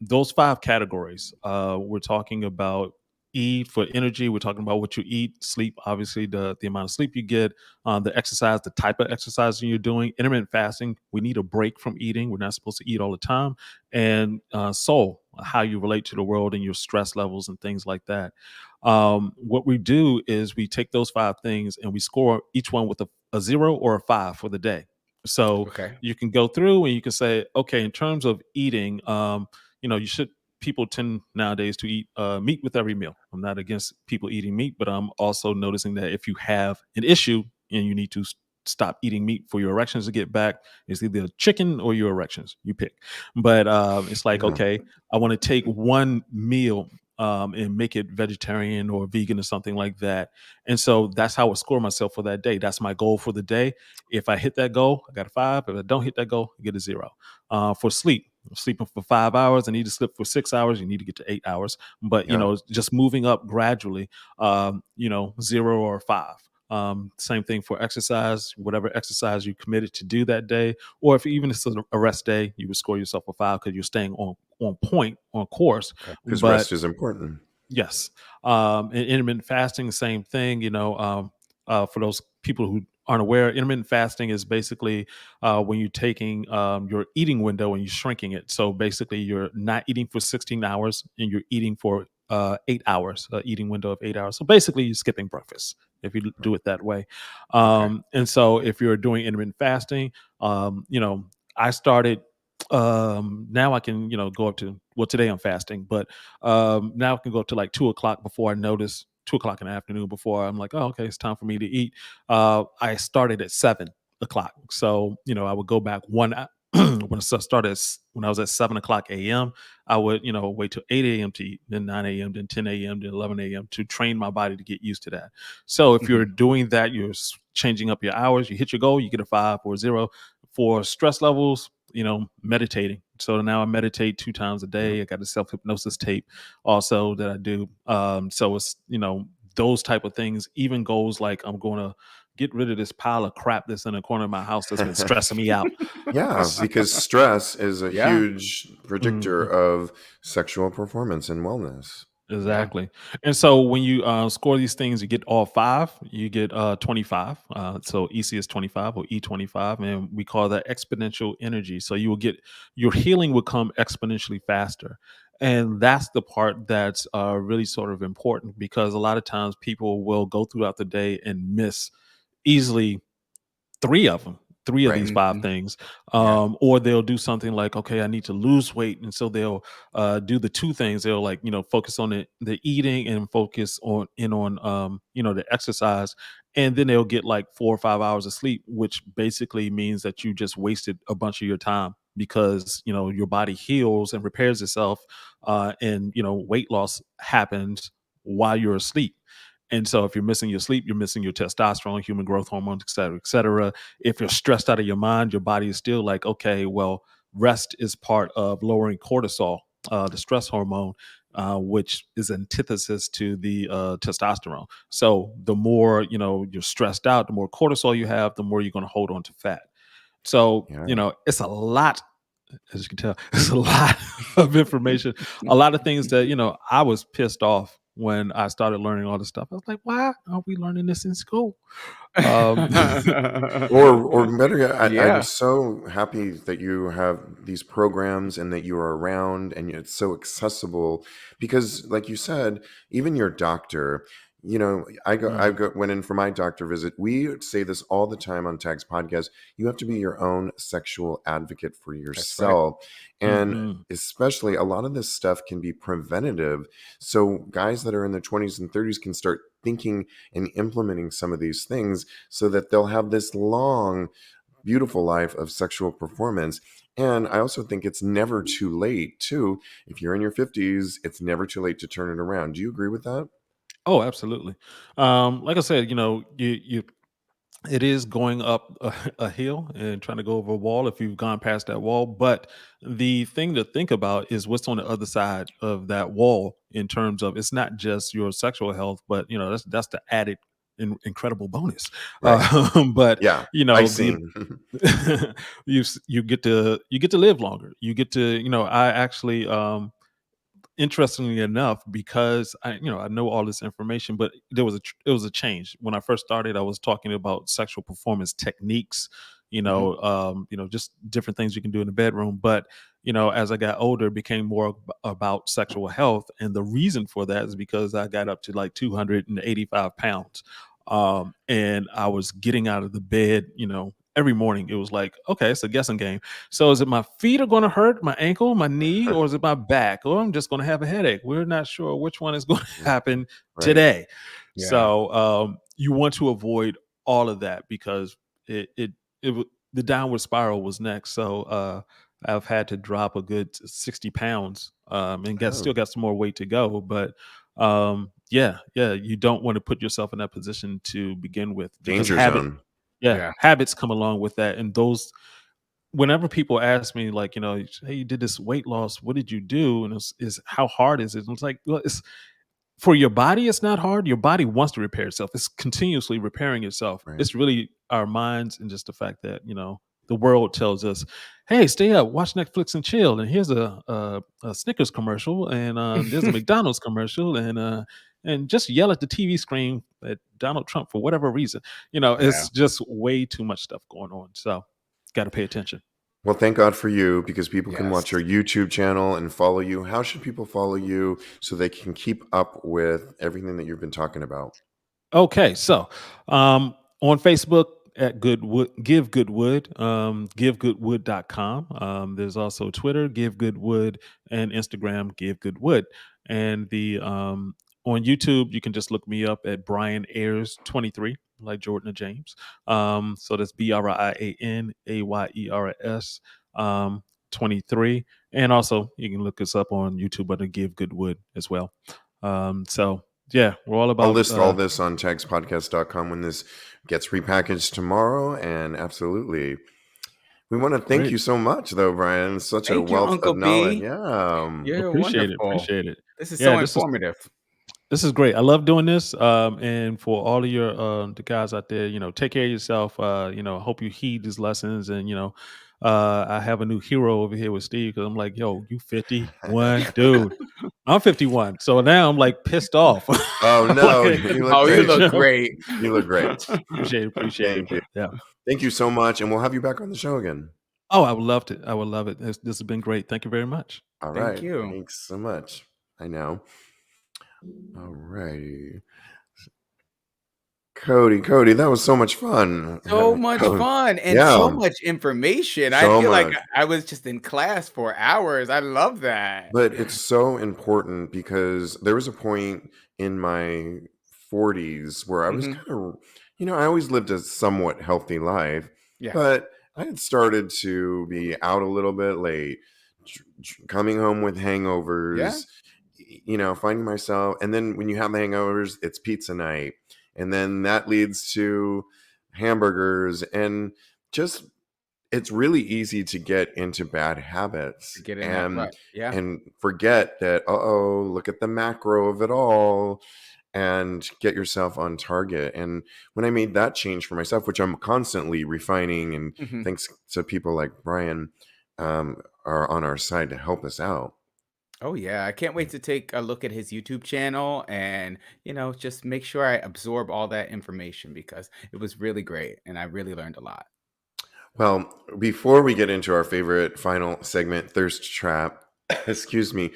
those five categories, we're talking about E for energy. We're talking about what you eat, sleep, obviously the amount of sleep you get, the exercise, the type of exercise you're doing, intermittent fasting. We need a break from eating. We're not supposed to eat all the time, and soul, how you relate to the world and your stress levels and things like that. What we do is we take those five things and we score each one with a 0 or a 5 for the day. So Okay. you can go through and you can say, okay, in terms of eating, you should. People tend nowadays to eat meat with every meal. I'm not against people eating meat, but I'm also noticing that if you have an issue and you need to stop eating meat for your erections to get back, it's either chicken or your erections. You pick. But it's like, Mhm. okay, I want to take one meal and make it vegetarian or vegan or something like that. And so that's how I score myself for that day. That's my goal for the day. If I hit that goal, I got a 5. If I don't hit that goal, I get a 0. For sleep, sleeping for 5 hours, I need to sleep for 6 hours. You need to get to 8 hours. But Yeah. just moving up gradually, 0 or 5. Same thing for exercise. Whatever exercise you committed to do that day, or if even if it's a rest day, you would score yourself a 5 because you're staying on point, on course. Okay. Because But rest is important. yes. And intermittent fasting, same thing. For those people who aren't aware, intermittent fasting is basically when you're taking your eating window and you're shrinking it. So basically, you're not eating for 16 hours and you're eating for 8 hours, eating window of 8 hours. So basically, you're skipping breakfast if you do it that way. Okay. And so if you're doing intermittent fasting, I started. Now I can, go up to, well, today I'm fasting, but now I can go up to like 2 o'clock before I notice 2 o'clock in the afternoon before I'm like, oh, okay, it's time for me to eat. I started at 7 o'clock. So, I would go back when I was at 7 o'clock a.m., I would, wait till 8 a.m. to eat, then 9 a.m., then 10 a.m., then 11 a.m. to train my body to get used to that. So if you're doing that, you're changing up your hours, you hit your goal, you get a 5 or 0. For stress levels, meditating. So now I meditate 2 times a day. I got a self hypnosis tape also that I do. So it's, those type of things, even goals like I'm going to get rid of this pile of crap that's in the corner of my house that's been stressing me out. Yeah, because stress is a Yeah. huge predictor of sexual performance and wellness. Yeah. Exactly. And so when you score these things, you get all 5, you get 25. So EC is 25 or E25, and we call that exponential energy. So you will get, your healing will come exponentially faster. And that's the part that's really sort of important, because a lot of times people will go throughout the day and miss easily 3 of them, 3 of Right. these 5 Mhm. things. Yeah. Or they'll do something like, okay, I need to lose weight, and so they'll do the 2 things. They'll, like, focus on the eating and focus on the exercise, and then they'll get like 4 or 5 hours of sleep, which basically means that you just wasted a bunch of your time, because your body heals and repairs itself, and weight loss happens while you're asleep. And so if you're missing your sleep, you're missing your testosterone, human growth hormones, et cetera, et cetera. If you're stressed out of your mind, your body is still like, okay, well, rest is part of lowering cortisol, the stress hormone, which is antithesis to the testosterone. So the more, you're stressed out, the more cortisol you have, the more you're going to hold on to fat. So, Yeah. it's a lot, as you can tell, it's a lot of information, a lot of things that, I was pissed off when I started learning all this stuff. I was like, why aren't we learning this in school? Um, Or better yet, I'm Yeah. so happy that you have these programs and that you are around and it's so accessible, because, like you said, even your doctor, I mm, go went in for my doctor visit. We say this all the time on Tags Podcast. You have to be your own sexual advocate for That's right. yourself, and mhm. especially a lot of this stuff can be preventative. So guys that are in their 20s and 30s can start thinking and implementing some of these things so that they'll have this long, beautiful life of sexual performance. And I also think it's never too late, too. If you're in your 50s, it's never too late to turn it around. Do you agree with that? Oh, absolutely. Like I said, you it is going up a hill and trying to go over a wall if you've gone past that wall. But the thing to think about is what's on the other side of that wall, in terms of, it's not just your sexual health, but that's the added incredible bonus. Right. But Yeah. the Icing. you get to live longer. You get to, I actually, interestingly enough, because I know all this information, but it was a change when I first started. I was talking about sexual performance techniques, Mhm. just different things you can do in the bedroom. But as I got older, it became more about sexual health, and the reason for that is because I got up to like 285 pounds, and I was getting out of the bed, every morning. It was like, okay, it's a guessing game. So is it my feet are going to hurt, my ankle, my knee, or is it my back, or I'm just going to have a headache? We're not sure which one is going to happen Right. today. Yeah. So you want to avoid all of that, because the downward spiral was next. So I've had to drop a good 60 pounds, and still Oh, got some more weight to go. But yeah, you don't want to put yourself in that position to begin with, because danger zone. Yeah. habits come along with that. And those, whenever people ask me, like, hey, you did this weight loss, what did you do? And it's how hard is it? And it's like, well, for your body, it's not hard. Your body wants to repair itself. It's continuously repairing itself. Right. It's really our minds and just the fact that, the world tells us, "Hey, stay up, watch Netflix and chill." And here's a Snickers commercial, and there's a McDonald's commercial, and just yell at the TV screen at Donald Trump for whatever reason. Yeah. It's just way too much stuff going on. So, got to pay attention. Well, thank God for you because people can Yes. watch your YouTube channel and follow you. How should people follow you so they can keep up with everything that you've been talking about? Okay, so on Facebook at Goodwood, Give Goodwood, givegoodwood.com. There's also Twitter, Give Goodwood, and Instagram, Give Goodwood. And the on YouTube, you can just look me up at Brian Ayers 23, like Jordan or James. So that's BrianAyers 23. And also you can look us up on YouTube under Give Goodwood as well. So yeah, we're all I'll about list all this on tagspodcast.com when this gets repackaged tomorrow. And absolutely. We want to thank great. you so much, though, Brian. Such a Thank you, wealth Uncle of knowledge. B. Yeah. You're Appreciate it. wonderful. Appreciate it. This is Yeah, so informative. this is great. I love doing this. And for all of your the guys out there, take care of yourself. Hope you heed these lessons. And I have a new hero over here with Steve because I'm like, yo, you 51, dude. I'm 51, so now I'm like pissed off. Oh, no. Like, You look Oh, you great. look great. You look great. appreciate it. Thank you. Yeah. Thank you so much. And we'll have you back on the show again. Oh, I would love to. I would love it. This has been great. Thank you very much. All Thank right. you. Thanks so much. I know. All righty. Kodi, that was so much fun. So much fun and Yeah. so much information. I So feel like much. I was just in class for hours. I love that. But it's so important because there was a point in my 40s where I was Mhm. kind of, I always lived a somewhat healthy life, Yeah. but I had started to be out a little bit late, coming home with hangovers, finding myself. And then when you have the hangovers, it's pizza night. And then that leads to hamburgers and just it's really easy to get into bad habits Get in that rut. Yeah. and forget that, look at the macro of it all and get yourself on target. And when I made that change for myself, which I'm constantly refining, and Mhm. thanks to people like Brian are on our side to help us out. Oh yeah, I can't wait to take a look at his YouTube channel and, just make sure I absorb all that information because it was really great and I really learned a lot. Well, before we get into our favorite final segment, Thirst Trap, excuse me,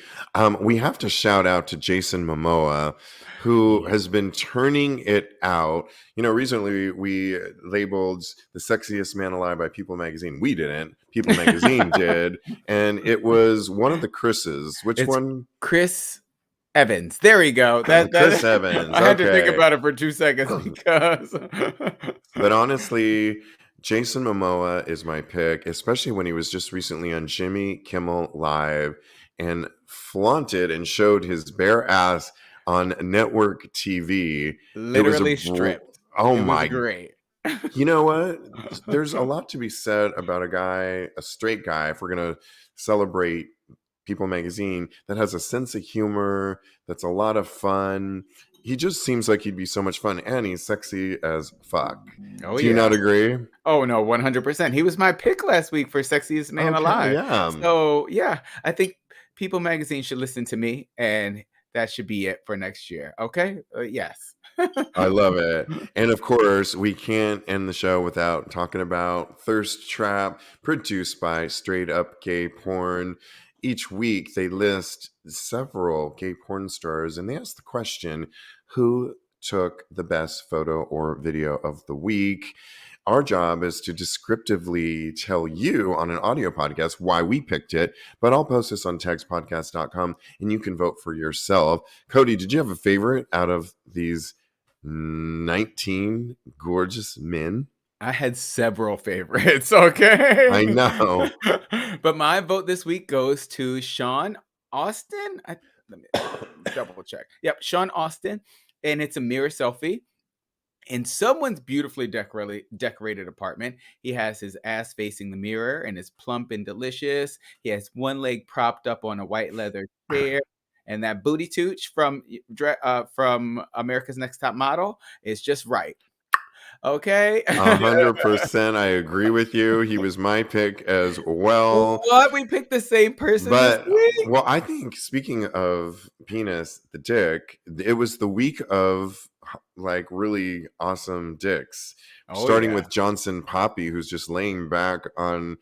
we have to shout out to Jason Momoa, who Yeah. has been turning it out. Recently we labeled the sexiest man alive by People Magazine. We didn't. People Magazine did. And it was one of the Chris's. Which It's one? Chris Evans. There we go. Chris Evans. I had to think Okay. about it for 2 seconds because But honestly, Jason Momoa is my pick, especially when he was just recently on Jimmy Kimmel Live and flaunted and showed his bare ass on network TV. It was literally stripped. oh It was my! great. You know what? There's a lot to be said about a straight guy, if we're gonna celebrate People Magazine, that has a sense of humor, that's a lot of fun. He just seems like he'd be so much fun, and he's sexy as fuck. Oh Do you not yeah. agree? Oh no, 100%. He was my pick last week for sexiest man Okay, alive. yeah. So yeah, I think People Magazine should listen to me, and that should be it for next year. Okay? Yes. I love it. And of course, we can't end the show without talking about Thirst Trap, produced by Straight Up Gay Porn. Each week, they list several gay porn stars and they ask the question, who took the best photo or video of the week? Our job is to descriptively tell you on an audio podcast why we picked it, but I'll post this on textpodcast.com and you can vote for yourself. Kodi, did you have a favorite out of these 19 gorgeous men? I had several favorites, okay? I know. But my vote this week goes to Sean Austin. Let me double check. Yep, Sean Austin. And it's a mirror selfie in someone's beautifully decorated apartment. He has his ass facing the mirror and is plump and delicious. He has one leg propped up on a white leather chair. and that booty tooch from America's Next Top Model is just right. Okay. 100%. I agree with you. He was my pick as well. What? We picked the same person this But, week? well, I think speaking of penis, the dick, it was the week of like really awesome dicks. Oh Starting yeah. with Johnson Poppy, who's just laying back on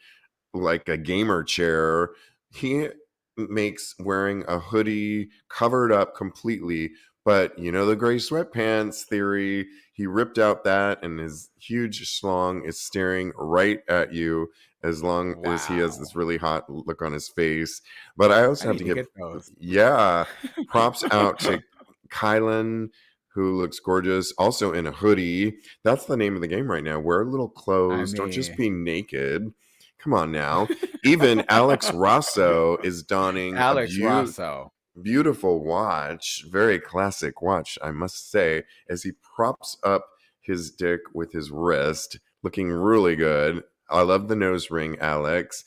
like a gamer chair. He makes wearing a hoodie covered up completely, but you know the gray sweatpants theory. He ripped out that, and his huge schlong is staring right at you as long as he has this Wow. really hot look on his face. But I I also have need to to give, get those. yeah, props out to Kylan, who looks gorgeous, also in a hoodie. That's the name of the game right now. Wear little I clothes. Don't just mean, be naked. Come on now. Even Alex Rosso is donning a Alex Rosso. beautiful watch, very classic watch, I must say, as he props up his dick with his wrist, looking really good. I love the nose ring, Alex.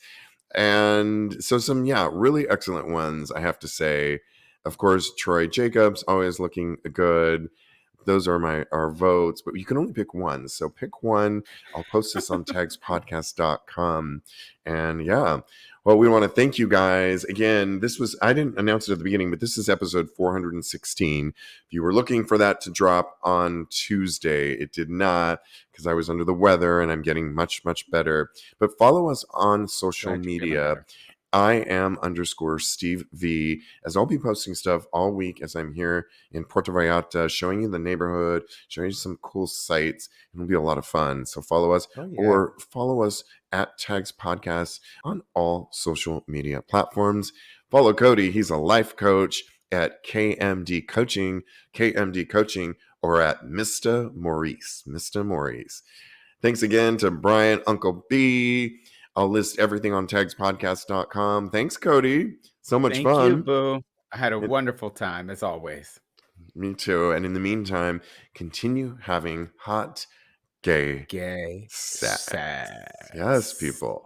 And so some, yeah, really excellent ones, I have to say. Of course, Troy Jacobs, always looking good. Those are our votes, but you can only pick one. So pick one. I'll post this on tagspodcast.com. And yeah, well, we want to thank you guys again. I didn't announce it at the beginning, but this is episode 416. If you were looking for that to drop on Tuesday, it did not, because I was under the weather and I'm getting much, much better. But follow us on social Glad you're feeling media. better. I am _Steve V, as I'll be posting stuff all week as I'm here in Puerto Vallarta, showing you the neighborhood, showing you some cool sights. It'll be a lot of fun. So follow us, Oh yeah. or follow us at Tags Podcast on all social media platforms. Follow Kodi. He's a life coach at KMD Coaching, or at Mr. Maurice. Thanks again to Brian, Uncle B. I'll list everything on tagspodcast.com. Thanks, Kodi. So much Thank you, fun. boo. I had a It- wonderful time as always. Me too. And in the meantime, continue having hot, gay Gay sex. Yes, sex. people.